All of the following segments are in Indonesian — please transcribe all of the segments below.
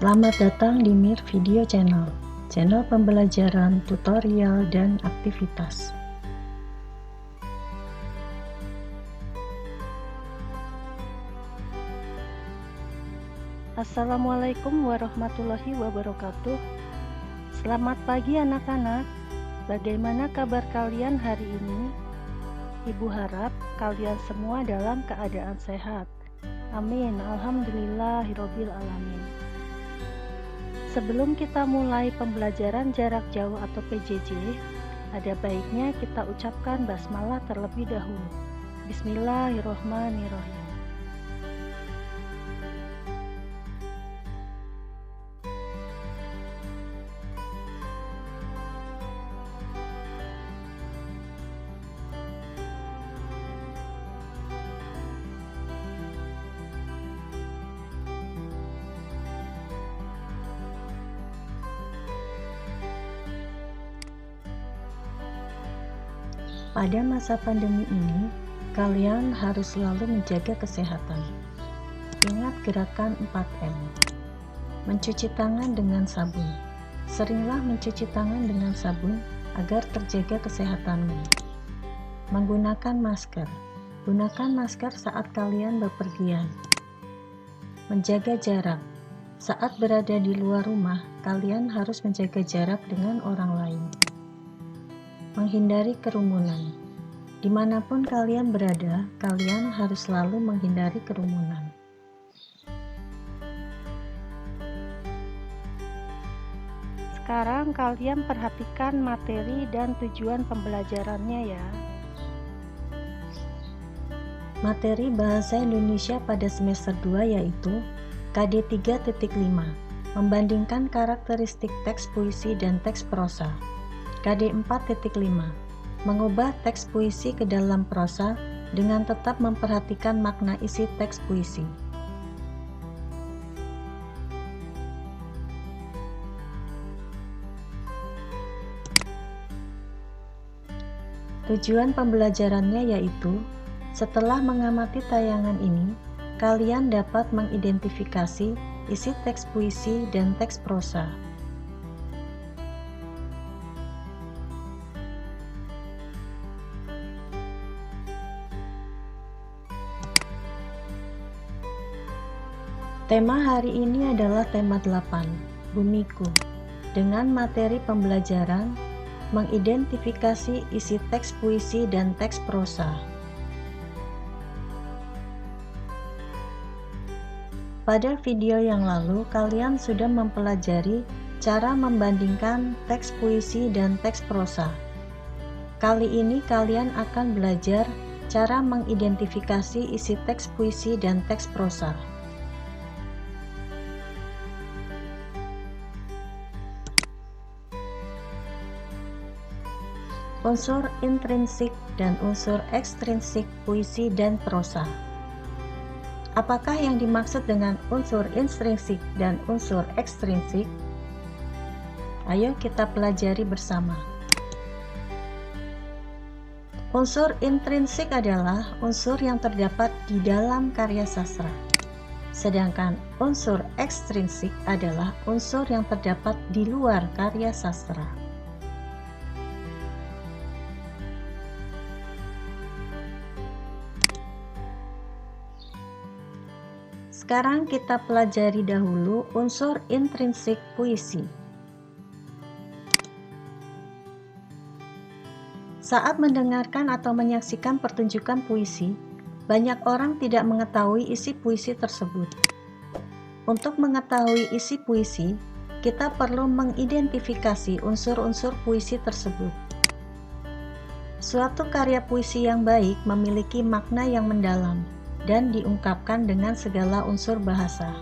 Selamat datang di Mir Video Channel, channel pembelajaran, tutorial, dan aktivitas. Assalamualaikum warahmatullahi wabarakatuh. Selamat pagi anak-anak. Bagaimana kabar kalian hari ini? Ibu harap kalian semua dalam keadaan sehat. Amin. Alhamdulillahirabbil alamin. Sebelum kita mulai pembelajaran jarak jauh atau PJJ, ada baiknya kita ucapkan basmalah terlebih dahulu. Bismillahirrahmanirrahim. Pada masa pandemi ini, kalian harus selalu menjaga kesehatan. Ingat gerakan 4M. Mencuci tangan dengan sabun. Seringlah mencuci tangan dengan sabun agar terjaga kesehatanmu. Menggunakan masker. Gunakan masker saat kalian bepergian. Menjaga jarak. Saat berada di luar rumah, kalian harus menjaga jarak dengan orang lain. Menghindari kerumunan. Dimanapun kalian berada, kalian harus selalu menghindari kerumunan. Sekarang kalian perhatikan materi dan tujuan pembelajarannya ya. Materi Bahasa Indonesia pada semester 2 yaitu KD 3.5, membandingkan karakteristik teks puisi dan teks prosa. KD 4.5, mengubah teks puisi ke dalam prosa dengan tetap memperhatikan makna isi teks puisi. Tujuan pembelajarannya yaitu, setelah mengamati tayangan ini, kalian dapat mengidentifikasi isi teks puisi dan teks prosa. Tema hari ini adalah tema 8, Bumiku, dengan materi pembelajaran mengidentifikasi isi teks puisi dan teks prosa. Pada video yang lalu, kalian sudah mempelajari cara membandingkan teks puisi dan teks prosa. Kali ini kalian akan belajar cara mengidentifikasi isi teks puisi dan teks prosa. Unsur intrinsik dan unsur ekstrinsik puisi dan prosa. Apakah yang dimaksud dengan unsur intrinsik dan unsur ekstrinsik? Ayo kita pelajari bersama. Unsur intrinsik adalah unsur yang terdapat di dalam karya sastra. Sedangkan unsur ekstrinsik adalah unsur yang terdapat di luar karya sastra. Sekarang kita pelajari dahulu unsur intrinsik puisi. Saat mendengarkan atau menyaksikan pertunjukan puisi, banyak orang tidak mengetahui isi puisi tersebut. Untuk mengetahui isi puisi, kita perlu mengidentifikasi unsur-unsur puisi tersebut. Suatu karya puisi yang baik memiliki makna yang mendalam dan diungkapkan dengan segala unsur bahasa.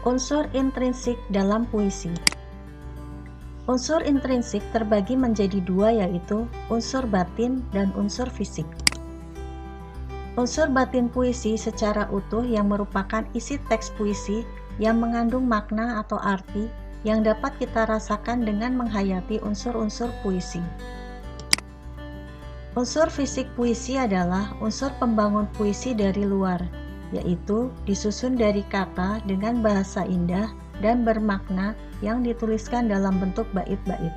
Unsur intrinsik dalam puisi. Unsur intrinsik terbagi menjadi dua, yaitu unsur batin dan unsur fisik. Unsur batin puisi secara utuh yang merupakan isi teks puisi yang mengandung makna atau arti yang dapat kita rasakan dengan menghayati unsur-unsur puisi. Unsur fisik puisi adalah unsur pembangun puisi dari luar, yaitu disusun dari kata dengan bahasa indah dan bermakna yang dituliskan dalam bentuk bait-bait.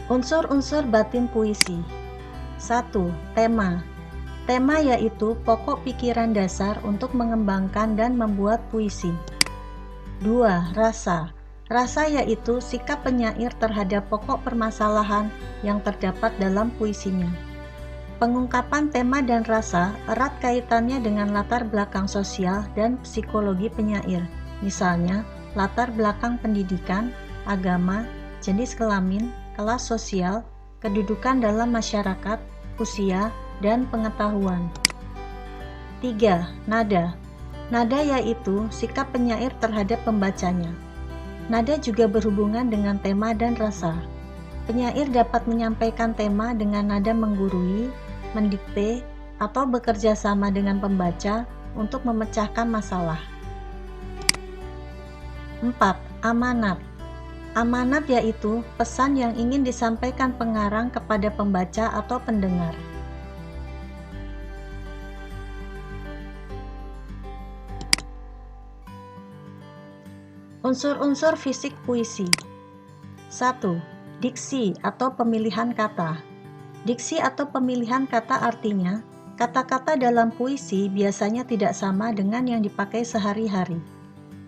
Unsur-unsur batin puisi. 1. Tema. Tema yaitu pokok pikiran dasar untuk mengembangkan dan membuat puisi. 2. Rasa. Rasa yaitu sikap penyair terhadap pokok permasalahan yang terdapat dalam puisinya. Pengungkapan tema dan rasa erat kaitannya dengan latar belakang sosial dan psikologi penyair, misalnya latar belakang pendidikan, agama, jenis kelamin, kelas sosial, kedudukan dalam masyarakat, usia, dan pengetahuan. 3. Nada. Nada yaitu sikap penyair terhadap pembacanya. Nada juga berhubungan dengan tema dan rasa. Penyair dapat menyampaikan tema dengan nada menggurui, mendikte, atau bekerja sama dengan pembaca untuk memecahkan masalah. 4. Amanat. Amanat yaitu pesan yang ingin disampaikan pengarang kepada pembaca atau pendengar. Unsur-unsur fisik puisi. 1. Diksi atau pemilihan kata. Diksi atau pemilihan kata artinya, kata-kata dalam puisi biasanya tidak sama dengan yang dipakai sehari-hari.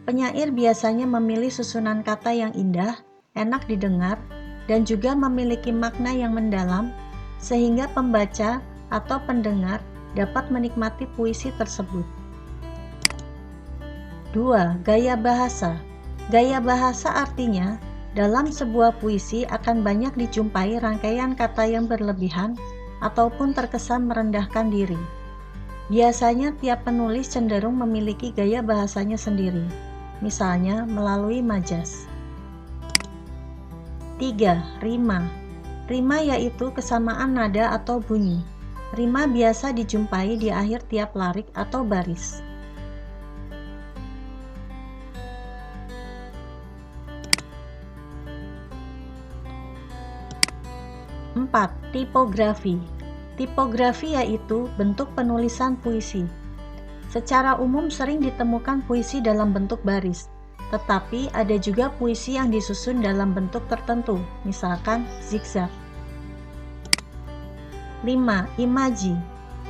Penyair biasanya memilih susunan kata yang indah, enak didengar, dan juga memiliki makna yang mendalam, sehingga pembaca atau pendengar dapat menikmati puisi tersebut. 2. Gaya bahasa. Gaya bahasa artinya, dalam sebuah puisi akan banyak dijumpai rangkaian kata yang berlebihan ataupun terkesan merendahkan diri. Biasanya tiap penulis cenderung memiliki gaya bahasanya sendiri, misalnya melalui majas. 3. Rima. Rima yaitu kesamaan nada atau bunyi. Rima biasa dijumpai di akhir tiap larik atau baris. 4. Tipografi. Tipografi yaitu bentuk penulisan puisi. Secara umum sering ditemukan puisi dalam bentuk baris, tetapi ada juga puisi yang disusun dalam bentuk tertentu, misalkan zigzag. 5. Imaji.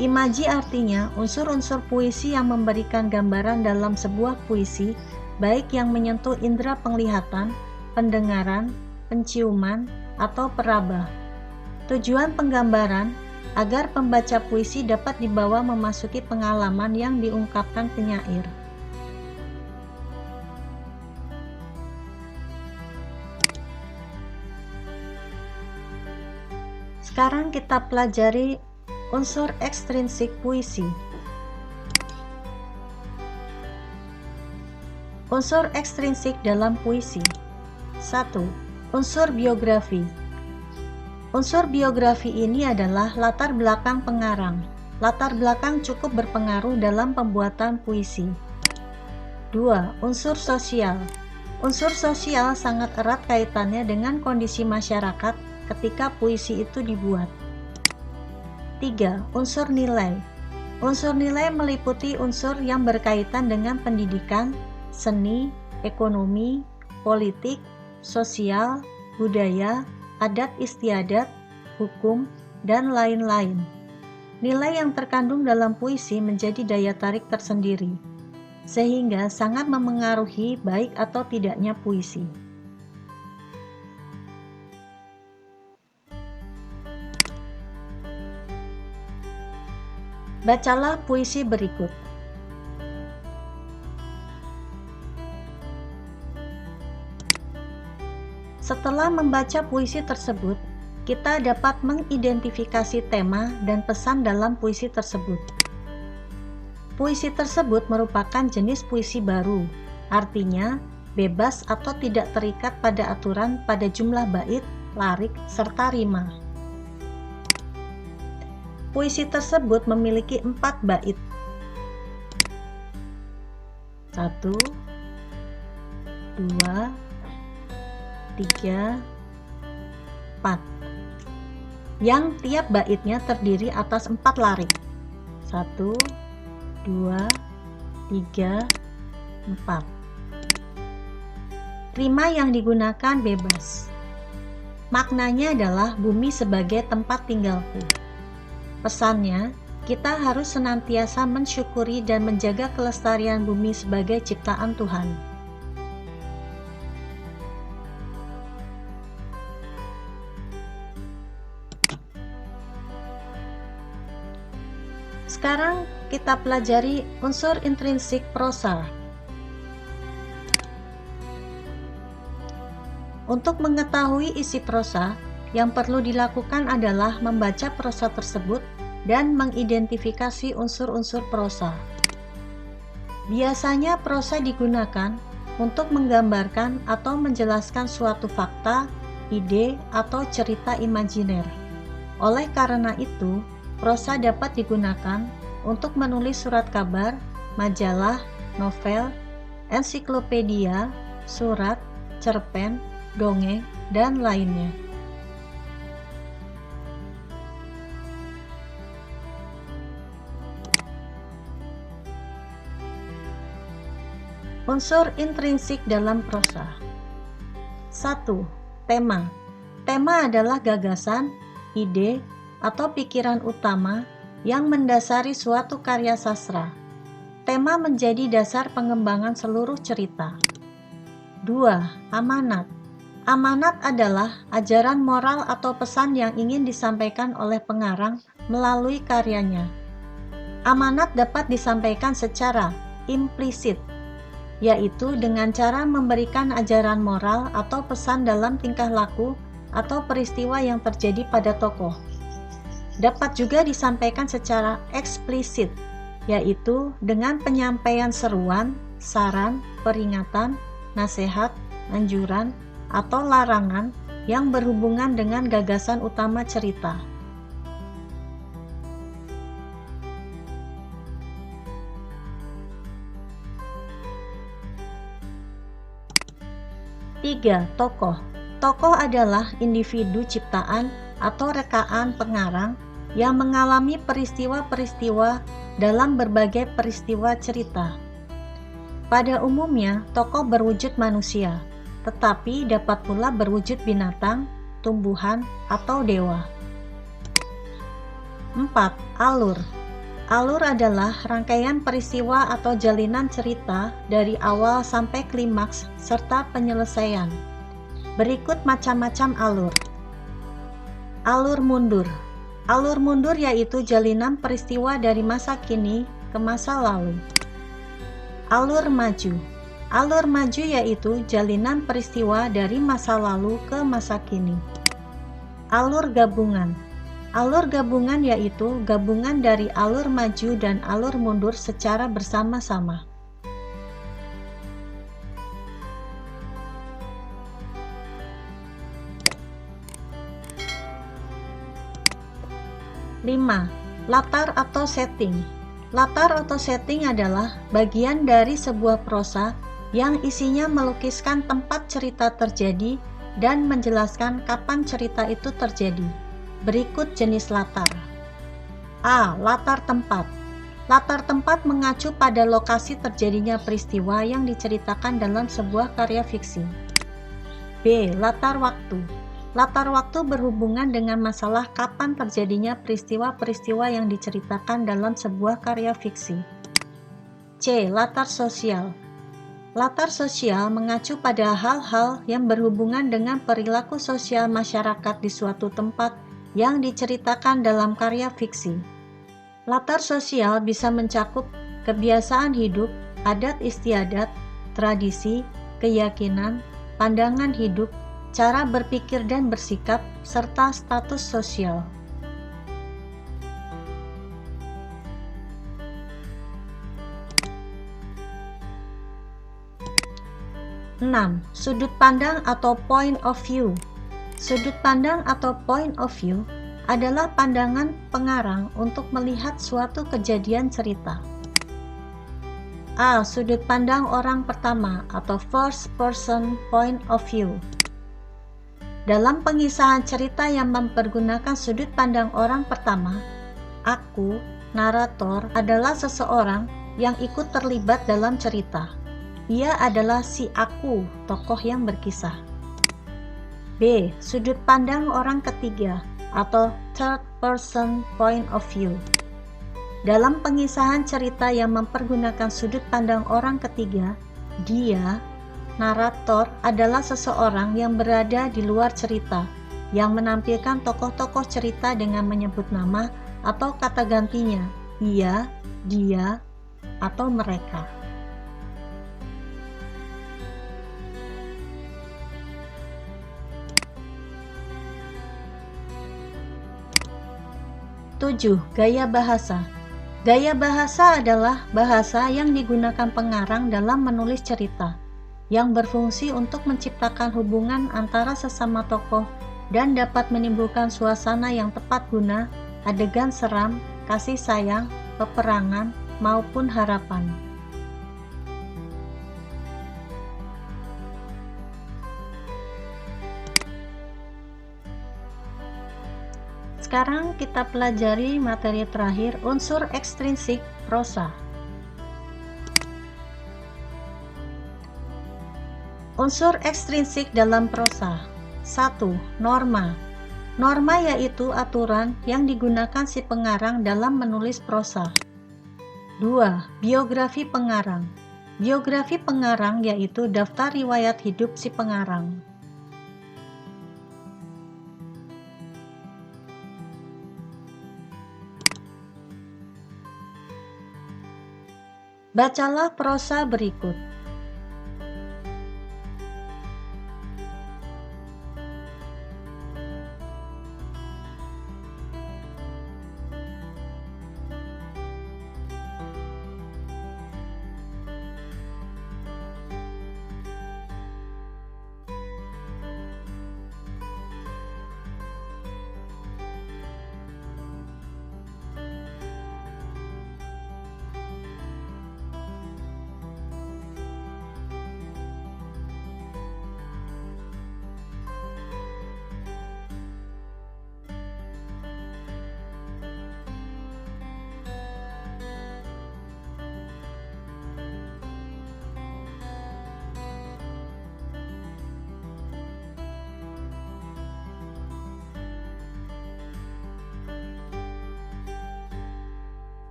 Imaji artinya unsur-unsur puisi yang memberikan gambaran dalam sebuah puisi, baik yang menyentuh indera penglihatan, pendengaran, penciuman, atau peraba. Tujuan penggambaran agar pembaca puisi dapat dibawa memasuki pengalaman yang diungkapkan penyair. Sekarang kita pelajari unsur ekstrinsik puisi. Unsur ekstrinsik dalam puisi. 1. Unsur biografi. Unsur biografi ini adalah latar belakang pengarang. Latar belakang cukup berpengaruh dalam pembuatan puisi. 2. Unsur sosial. Unsur sosial sangat erat kaitannya dengan kondisi masyarakat ketika puisi itu dibuat. 3. Unsur nilai. Unsur nilai meliputi unsur yang berkaitan dengan pendidikan, seni, ekonomi, politik, sosial, budaya, adat istiadat, hukum, dan lain-lain. Nilai yang terkandung dalam puisi menjadi daya tarik tersendiri, sehingga sangat memengaruhi baik atau tidaknya puisi. Bacalah puisi berikut. Setelah membaca puisi tersebut, kita dapat mengidentifikasi tema dan pesan dalam puisi tersebut. Puisi tersebut merupakan jenis puisi baru, artinya bebas atau tidak terikat pada aturan pada jumlah bait, larik, serta rima. Puisi tersebut memiliki 4 bait. 1, 2, 3, 4. Yang tiap baitnya terdiri atas 4 larik. 1, 2, 3, 4. Rima yang digunakan bebas. Maknanya adalah bumi sebagai tempat tinggalku. Pesannya, kita harus senantiasa mensyukuri dan menjaga kelestarian bumi sebagai ciptaan Tuhan. Sekarang kita pelajari unsur intrinsik prosa. Untuk mengetahui isi prosa, yang perlu dilakukan adalah membaca prosa tersebut dan mengidentifikasi unsur-unsur prosa. Biasanya prosa digunakan untuk menggambarkan atau menjelaskan suatu fakta, ide, atau cerita imajiner. Oleh karena itu, prosa dapat digunakan untuk menulis surat kabar, majalah, novel, ensiklopedia, surat, cerpen, dongeng, dan lainnya. Unsur intrinsik dalam prosa. 1. Tema. Tema adalah gagasan, ide, atau pikiran utama yang mendasari suatu karya sastra. Tema menjadi dasar pengembangan seluruh cerita. 2. Amanat. Amanat adalah ajaran moral atau pesan yang ingin disampaikan oleh pengarang melalui karyanya. Amanat dapat disampaikan secara implisit, yaitu dengan cara memberikan ajaran moral atau pesan dalam tingkah laku atau peristiwa yang terjadi pada tokoh. Dapat juga disampaikan secara eksplisit, yaitu dengan penyampaian seruan, saran, peringatan, nasihat, anjuran, atau larangan yang berhubungan dengan gagasan utama cerita. Tiga, tokoh. Tokoh adalah individu ciptaan atau rekaan pengarang yang mengalami peristiwa-peristiwa dalam berbagai peristiwa cerita. Pada umumnya, tokoh berwujud manusia, tetapi dapat pula berwujud binatang, tumbuhan, atau dewa. 4. Alur. Alur adalah rangkaian peristiwa atau jalinan cerita dari awal sampai klimaks serta penyelesaian. Berikut macam-macam alur. Alur mundur. Alur mundur yaitu jalinan peristiwa dari masa kini ke masa lalu. Alur maju. Alur maju yaitu jalinan peristiwa dari masa lalu ke masa kini. Alur gabungan. Alur gabungan yaitu gabungan dari alur maju dan alur mundur secara bersama-sama. Lima, latar atau setting. Latar atau setting adalah bagian dari sebuah prosa yang isinya melukiskan tempat cerita terjadi dan menjelaskan kapan cerita itu terjadi. Berikut jenis latar. A. Latar tempat. Latar tempat mengacu pada lokasi terjadinya peristiwa yang diceritakan dalam sebuah karya fiksi. B. Latar waktu. Latar waktu berhubungan dengan masalah kapan terjadinya peristiwa-peristiwa yang diceritakan dalam sebuah karya fiksi. C. Latar sosial. Latar sosial mengacu pada hal-hal yang berhubungan dengan perilaku sosial masyarakat di suatu tempat yang diceritakan dalam karya fiksi. Latar sosial bisa mencakup kebiasaan hidup, adat istiadat, tradisi, keyakinan, pandangan hidup, cara berpikir dan bersikap, serta status sosial. 6. Sudut pandang atau point of view. Sudut pandang atau point of view adalah pandangan pengarang untuk melihat suatu kejadian cerita. A. Sudut pandang orang pertama atau first person point of view. Dalam pengisahan cerita yang mempergunakan sudut pandang orang pertama, aku, narator, adalah seseorang yang ikut terlibat dalam cerita. Ia adalah si aku, tokoh yang berkisah. B. Sudut pandang orang ketiga atau third person point of view. Dalam pengisahan cerita yang mempergunakan sudut pandang orang ketiga, dia, narator, adalah seseorang yang berada di luar cerita, yang menampilkan tokoh-tokoh cerita dengan menyebut nama atau kata gantinya, ia, dia, atau mereka. Tujuh, gaya bahasa. Gaya bahasa adalah bahasa yang digunakan pengarang dalam menulis cerita, yang berfungsi untuk menciptakan hubungan antara sesama tokoh dan dapat menimbulkan suasana yang tepat guna adegan seram, kasih sayang, peperangan, maupun harapan. Sekarang kita pelajari materi terakhir, unsur ekstrinsik prosa. Unsur ekstrinsik dalam prosa. 1. Norma. Norma yaitu aturan yang digunakan si pengarang dalam menulis prosa. 2. Biografi pengarang. Biografi pengarang yaitu daftar riwayat hidup si pengarang. Bacalah prosa berikut.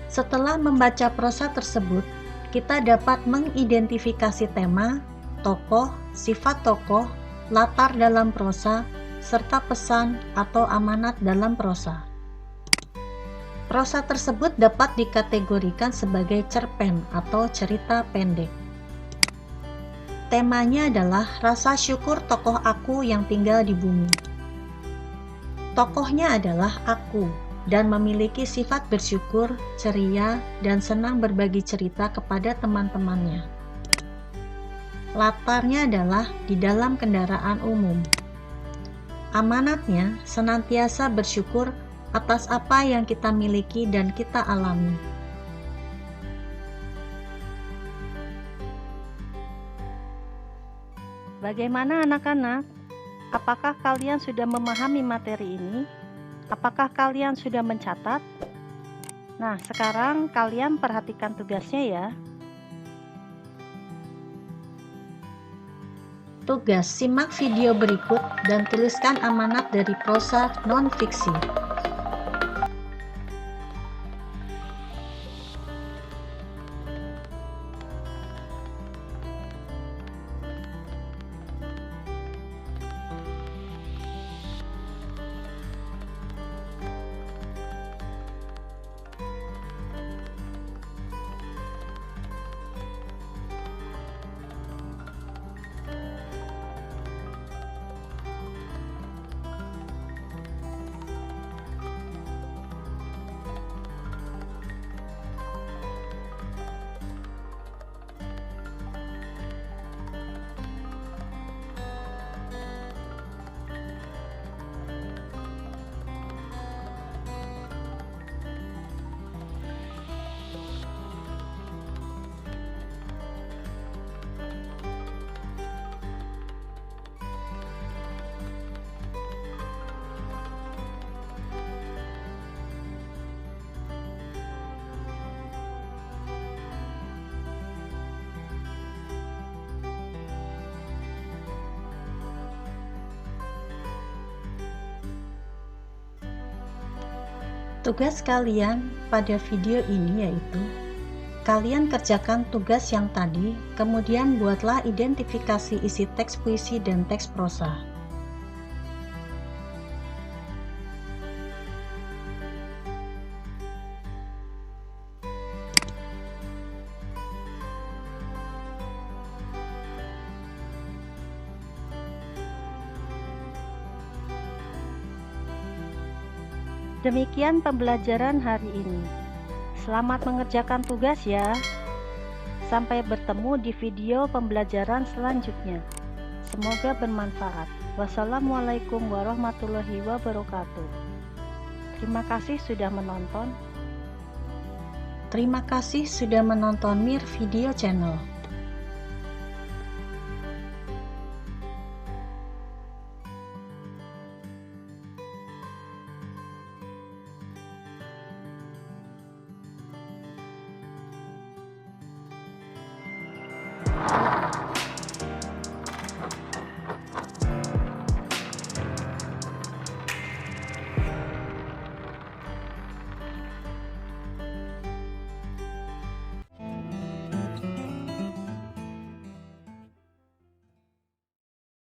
Setelah membaca prosa tersebut, kita dapat mengidentifikasi tema, tokoh, sifat tokoh, latar dalam prosa, serta pesan atau amanat dalam prosa. Prosa tersebut dapat dikategorikan sebagai cerpen atau cerita pendek. Temanya adalah rasa syukur tokoh aku yang tinggal di bumi. Tokohnya adalah aku, dan memiliki sifat bersyukur, ceria, dan senang berbagi cerita kepada teman-temannya. Latarnya adalah di dalam kendaraan umum. Amanatnya senantiasa bersyukur atas apa yang kita miliki dan kita alami. Bagaimana anak-anak? Apakah kalian sudah memahami materi ini? Apakah kalian sudah mencatat? Nah, sekarang kalian perhatikan tugasnya ya. Tugas, simak video berikut dan tuliskan amanat dari prosa non-fiksi. Tugas kalian pada video ini yaitu kalian kerjakan tugas yang tadi, kemudian buatlah identifikasi isi teks puisi dan teks prosa. Demikian pembelajaran hari ini. Selamat mengerjakan tugas ya. Sampai bertemu di video pembelajaran selanjutnya. Semoga bermanfaat. Wassalamualaikum warahmatullahi wabarakatuh. Terima kasih sudah menonton. Terima kasih sudah menonton Mir Video Channel.